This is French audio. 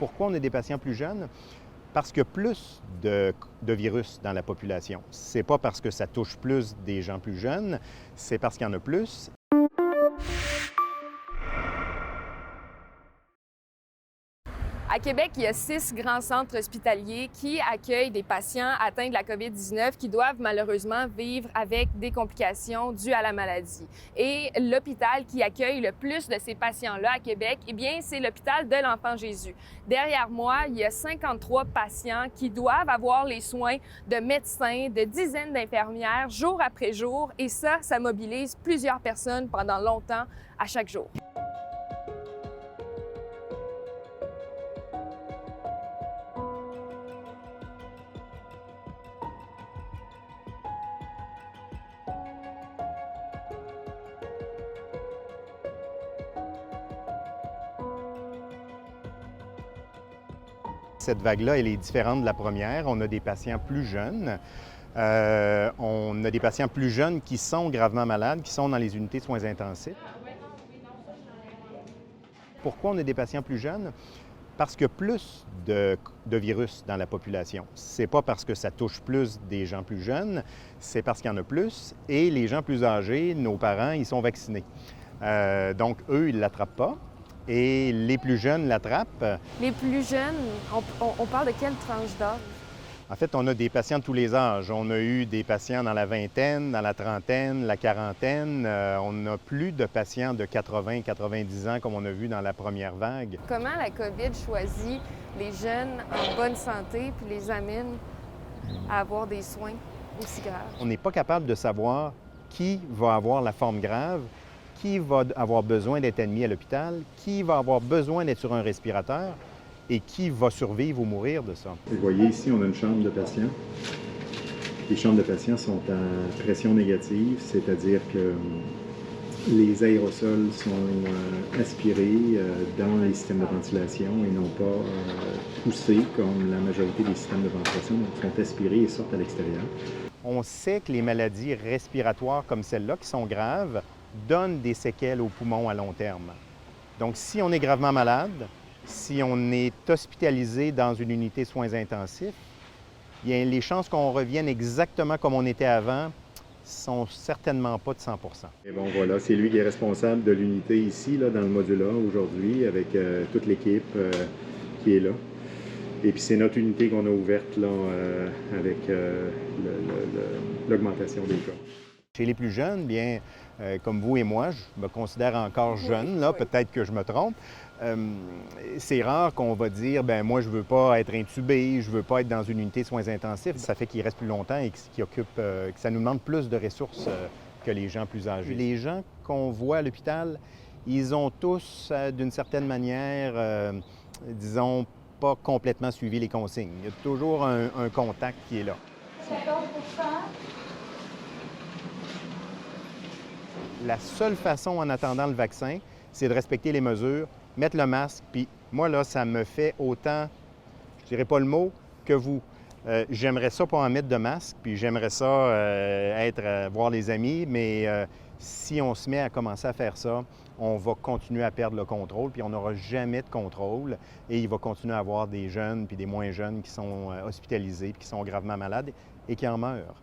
Pourquoi on a des patients plus jeunes? Parce qu'il y a plus de virus dans la population. C'est pas parce que ça touche plus des gens plus jeunes, c'est parce qu'il y en a plus. À Québec, il y a 6 grands centres hospitaliers qui accueillent des patients atteints de la COVID-19 qui doivent malheureusement vivre avec des complications dues à la maladie. Et l'hôpital qui accueille le plus de ces patients-là à Québec, eh bien, c'est l'hôpital de l'Enfant Jésus. Derrière moi, il y a 53 patients qui doivent avoir les soins de médecins, de dizaines d'infirmières, jour après jour. Et ça mobilise plusieurs personnes pendant longtemps à chaque jour. Cette vague-là, elle est différente de la première. On a des patients plus jeunes. On a des patients plus jeunes qui sont gravement malades, qui sont dans les unités de soins intensifs. Pourquoi on a des patients plus jeunes? Parce qu'il y a plus de virus dans la population. C'est pas parce que ça touche plus des gens plus jeunes, c'est parce qu'il y en a plus. Et les gens plus âgés, nos parents, ils sont vaccinés. Donc, eux, ils ne l'attrapent pas. Et les plus jeunes l'attrapent. Les plus jeunes, on parle de quelle tranche d'âge? En fait, on a des patients de tous les âges. On a eu des patients dans la vingtaine, dans la trentaine, la quarantaine. On n'a plus de patients de 80, 90 ans comme on a vu dans la première vague. Comment la COVID choisit les jeunes en bonne santé puis les amène à avoir des soins aussi graves? On n'est pas capable de savoir qui va avoir la forme grave, qui va avoir besoin d'être admis à l'hôpital, qui va avoir besoin d'être sur un respirateur et qui va survivre ou mourir de ça. Vous voyez ici, on a une chambre de patients. Les chambres de patients sont à pression négative, c'est-à-dire que les aérosols sont aspirés dans les systèmes de ventilation et non pas poussés comme la majorité des systèmes de ventilation, donc sont aspirés et sortent à l'extérieur. On sait que les maladies respiratoires comme celle-là, qui sont graves, donnent des séquelles aux poumons à long terme. Donc, si on est gravement malade, si on est hospitalisé dans une unité de soins intensifs, bien, les chances qu'on revienne exactement comme on était avant sont certainement pas de 100 %. Et bon, voilà, c'est lui qui est responsable de l'unité ici, là, dans le module A aujourd'hui, avec toute l'équipe qui est là. Et puis, c'est notre unité qu'on a ouverte là, avec l'augmentation des cas. Chez les plus jeunes, bien, comme vous et moi, je me considère encore jeune, là, peut-être que je me trompe. C'est rare qu'on va dire, ben moi, je ne veux pas être intubé, je ne veux pas être dans une unité de soins intensifs. Ça fait qu'ils restent plus longtemps et que ça nous demande plus de ressources que les gens plus âgés. Les gens qu'on voit à l'hôpital, ils ont tous, d'une certaine manière, disons, pas complètement suivi les consignes. Il y a toujours un contact qui est là. 14 %. La seule façon en attendant le vaccin, c'est de respecter les mesures, mettre le masque, puis moi, là, ça me fait autant, je dirais pas le mot, que vous. J'aimerais ça pas en mettre de masque, puis j'aimerais ça voir les amis, mais si on se met à commencer à faire ça, on va continuer à perdre le contrôle, puis on n'aura jamais de contrôle, et il va continuer à avoir des jeunes puis des moins jeunes qui sont hospitalisés, puis qui sont gravement malades et qui en meurent.